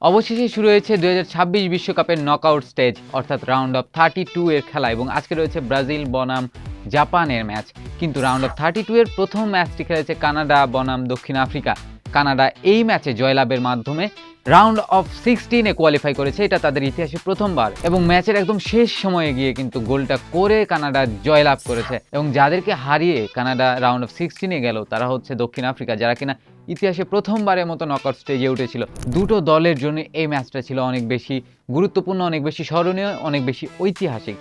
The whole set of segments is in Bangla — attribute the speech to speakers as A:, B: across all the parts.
A: অবশেষে শুরু হয়েছে 2026 বিশ্বকাপের নকআউট স্টেজ অর্থাৎ রাউন্ড অফ 32 এর খেলা এবং আজকে রয়েছে ব্রাজিল বনাম জাপানের ম্যাচ। কিন্তু রাউন্ড অফ 32 এর প্রথম ম্যাচটি খেলেছে কানাডা বনাম দক্ষিণ আফ্রিকা। কানাডা এই ম্যাচে জয়লাভের মাধ্যমে রাউন্ড অফ 16 এ কোয়ালিফাই করেছে, এটা তাদের ইতিহাসে প্রথমবার। এবং ম্যাচের একদম শেষ সময়ে গিয়ে কিন্তু গোলটা করে কানাডা জয়লাভ করেছে এবং যাদেরকে হারিয়ে কানাডা রাউন্ড অফ 16 এ গেল তারা হচ্ছে দক্ষিণ আফ্রিকা, যারা কিনা ইতিহাসে প্রথমবারের মতো নকআউট স্টেজে উঠেছিল। দুটো দলের জন্য এই ম্যাচটা ছিল অনেক বেশি গুরুত্বপূর্ণ, অনেক বেশি স্মরণীয়, অনেক বেশি ঐতিহাসিক।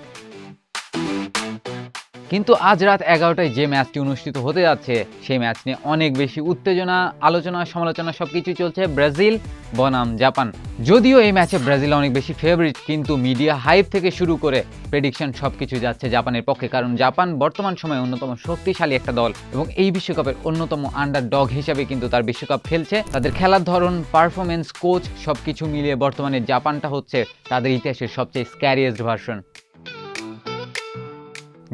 A: কিন্তু আজ রাত 11টায় যে ম্যাচটি অনুষ্ঠিত হতে যাচ্ছে সেই ম্যাচ নিয়ে অনেক বেশি উত্তেজনা, আলোচনা, সমালোচনা সবকিছুই চলছে ব্রাজিল বনাম জাপান। যদিও এই ম্যাচে ব্রাজিল অনেক বেশি ফেভারিট, কিন্তু মিডিয়া হাইপ থেকে শুরু করে প্রেডিকশন সবকিছু যাচ্ছে জাপানের পক্ষে, কারণ জাপান বর্তমান সময়ে অন্যতম শক্তিশালী একটা দল এবং এই বিশ্বকাপের অন্যতম আন্ডারডগ হিসেবে কিন্তু তার বিশ্বকাপ খেলছে। তাদের খেলার ধরন, পারফরমেন্স, কোচ সবকিছু মিলিয়ে বর্তমানে জাপানটা হচ্ছে তাদের ইতিহাসের সবচেয়ে স্ক্যারিয়েস্ট ভার্সন।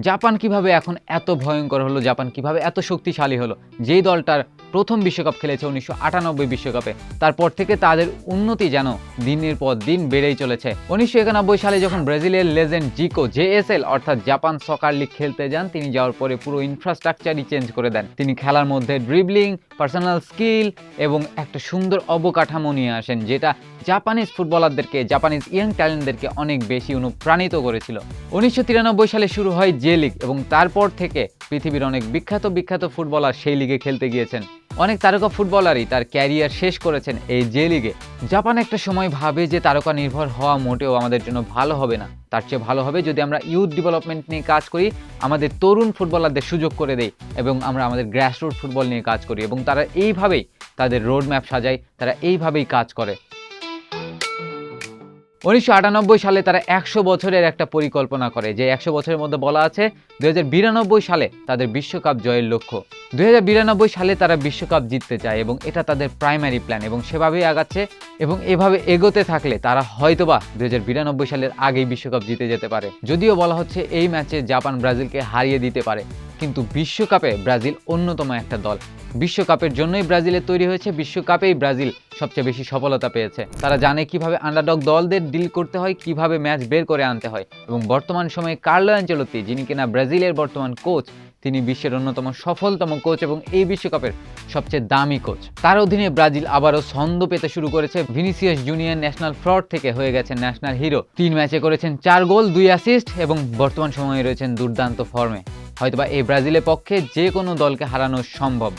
A: জাপান কিভাবে এখন এত ভয়ঙ্কর হলো, জাপান কিভাবে এত শক্তিশালী হলো? যেই দলটার প্রথম বিশ্বকাপ খেলেছে 1998 বিশ্বকাপে, তারপর থেকে তাদের উন্নতি যেন দিনের পর দিন বেড়েই চলেছে। 1991 সালে যখন ব্রাজিলের লেজেন্ড জিকো জেএসএল অর্থাৎ জাপান সকার লিগ খেলতে যান, তিনি যাওয়ার পরে পুরো ইনফ্রাস্ট্রাকচারই চেঞ্জ করে দেন। তিনি খেলার মধ্যে ড্রিবলিং, পার্সোনাল স্কিল এবং একটা সুন্দর অবকাঠামো নিয়ে আসেন, যেটা জাপানিজ ফুটবলারদেরকে, জাপানিজ ইয়াং ট্যালেন্টদেরকে অনেক বেশি অনুপ্রাণিত করেছিল। 1993 সালে শুরু হয় জে লিগ এবং তারপর থেকে পৃথিবীর অনেক বিখ্যাত ফুটবলার সেই লিগে খেলতে গিয়েছেন। অনেক তারকা ফুটবলারই তার ক্যারিয়ার শেষ করেছেন এই জে লিগে। জাপান একটা সময় ভাবে যে তারকা নির্ভর হওয়া মোটেও আমাদের জন্য ভালো হবে না, তার চেয়ে ভালো হবে যদি আমরা ইউথ ডেভেলপমেন্ট নিয়ে কাজ করি, আমাদের তরুণ ফুটবলারদের সুযোগ করে দেই এবং আমরা আমাদের গ্রাসরুট ফুটবল নিয়ে কাজ করি। এবং তারা এইভাবেই তাদের রোড ম্যাপ সাজায়, তারা এইভাবেই কাজ করে। 1998 সালে তারা 100 বছরের একটা পরিকল্পনা করে, যে 100 বছরের মধ্যে বলা আছে 2092 সালে তাদের বিশ্বকাপ জয়ের লক্ষ্য। 2092 সালে তারা বিশ্বকাপ জিততে চায় এবং এটা তাদের প্রাইমারি প্ল্যান এবং সেভাবেই আগাচ্ছে। এবং এভাবে এগোতে থাকলে তারা হয়তোবা 2092 সালের আগেই বিশ্বকাপ জিতে যেতে পারে। যদিও বলা হচ্ছে এই ম্যাচে জাপান ব্রাজিলকে হারিয়ে দিতে পারে, কিন্তু বিশ্বকাপে ব্রাজিল অন্যতম একটা দল। বিশ্বকাপের জন্যই ব্রাজিলের তৈরি হয়েছে, বিশ্বকাপেই ব্রাজিল সবচেয়ে বেশি সফলতা পেয়েছে। তারা জানে কিভাবে আন্ডারডগ দলদের ডিল করতে হয়, কিভাবে ম্যাচ বের করে আনতে হয়। এবং বর্তমান সময়ে কার্লো আনচেলত্তি, যিনি কিনা ব্রাজিলের বর্তমান কোচ, তিনি বিশ্বের অন্যতম সফলতম কোচ এবং এই বিশ্বকাপের সবচেয়ে দামি কোচ। তার অধীনে ব্রাজিল আবারও ছন্দ পেতে শুরু করেছে। ভিনিসিয়াস জুনিয়র ন্যাশনাল ফ্রড থেকে হয়ে গেছেন ন্যাশনাল হিরো। 3 ম্যাচে করেছেন 4 গোল 2 অ্যাসিস্ট এবং বর্তমান সময়ে রয়েছেন দুর্দান্ত ফর্মে। হয়তোবা এই ব্রাজিলের পক্ষে যে কোনো দলকে হারানো সম্ভব।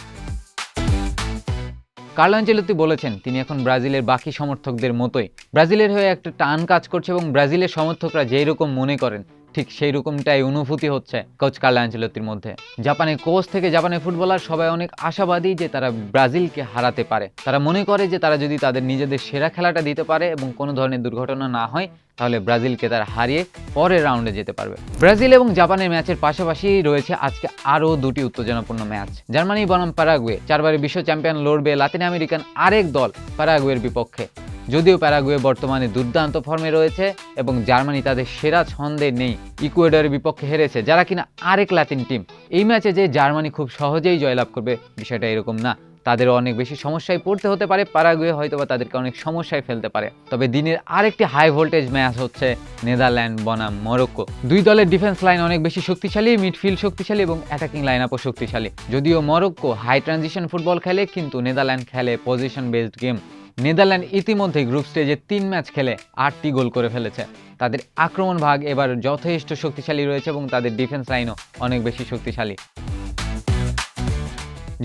A: কার্লো আনচেলত্তি বলেছেন তিনি এখন ব্রাজিলের বাকি সমর্থকদের মতোই, ব্রাজিলের হয়ে একটা টান কাজ করছে এবং ব্রাজিলের সমর্থকরা যেই রকম মনে করেন ঠিক সেই রকমটাই অনুভূতি হচ্ছে কোচ কার্লো আনচেলত্তির মধ্যে। জাপানের কোচ থেকে জাপানের ফুটবলার সবাই অনেক আশাবাদী যে তারা ব্রাজিলকে হারাতে পারে। তারা মনে করে যে তারা যদি তাদের নিজেদের সেরা খেলাটা দিতে পারে এবং কোনো ধরনের দুর্ঘটনা না হয়, তাহলে ব্রাজিলকে তারা হারিয়ে পরের রাউন্ডে যেতে পারবে। ব্রাজিল এবং জাপানের ম্যাচের পাশাপাশি রয়েছে আজকে আরও 2টি উত্তেজনাপূর্ণ ম্যাচ। জার্মানি বনাম প্যারাগুয়ে, 4বারের বিশ্ব চ্যাম্পিয়ন লড়বে লাতিন আমেরিকান আরেক দল প্যারাগুয়ের বিপক্ষে। যদিও প্যারাগুয়ে বর্তমানে দুর্দান্ত ফর্মে রয়েছে এবং জার্মানি তাদের সেরা ছন্দে নেই, ইকুয়েডরের বিপক্ষে হেরেছে, যারা কিনা আরেক লাতিন টিম। এই ম্যাচে যে জার্মানি খুব সহজেই জয়লাভ করবে বিষয়টা এরকম না, তাদেরও অনেক বেশি সমস্যায় পড়তে হতে পারে। প্যারাগুয়ে হয়তোবা তাদেরকে অনেক সমস্যায় ফেলতে পারে। তবে দিনের আরেকটি হাই ভোল্টেজ ম্যাচ হচ্ছে নেদারল্যান্ড বনাম মরক্কো। দুই দলের ডিফেন্স লাইন অনেক বেশি শক্তিশালী, মিডফিল্ড শক্তিশালী এবং অ্যাটাকিং লাইন আপও শক্তিশালী। যদিও মরক্কো হাই ট্রানজিশন ফুটবল খেলে, কিন্তু নেদারল্যান্ড খেলে পজিশন বেসড গেম। নেদারল্যান্ড ইতিমধ্যে গ্রুপ স্টেজে 3 ম্যাচ খেলে 8টি গোল করে ফেলেছে। তাদের আক্রমণ ভাগ এবার যথেষ্ট শক্তিশালী রয়েছে এবং তাদের ডিফেন্স লাইনও অনেক বেশি শক্তিশালী।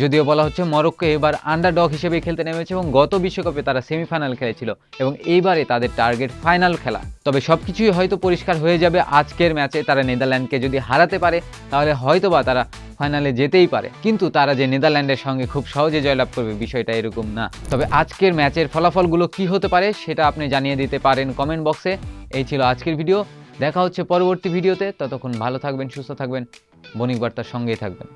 A: যদিও বলা হচ্ছে মরক্কো এবার আন্ডারডগ হিসেবে খেলতে নেমেছে এবং গত বিশ্বকাপে তারা সেমিফাইনাল খেলেছিল এবং এইবারে তাদের টার্গেট ফাইনাল খেলা। তবে সবকিছুই হয়তো পরিষ্কার হয়ে যাবে আজকের ম্যাচে। তারা নেদারল্যান্ডকে যদি হারাতে পারে তাহলে হয়তোবা তারা ফাইনালে যেতেই পারে, কিন্তু তারা যে নেদারল্যান্ডের সঙ্গে খুব সহজে জয়লাভ করবে বিষয়টা এরকম না। তবে আজকের ম্যাচের ফলাফলগুলো কি হতে পারে সেটা আপনি জানিয়ে দিতে পারেন কমেন্ট বক্সে। এই ছিল আজকের ভিডিও, দেখা হচ্ছে পরবর্তী ভিডিওতে। ততক্ষণ ভালো থাকবেন, সুস্থ থাকবেন, বণিক বার্তার সঙ্গেই থাকবেন।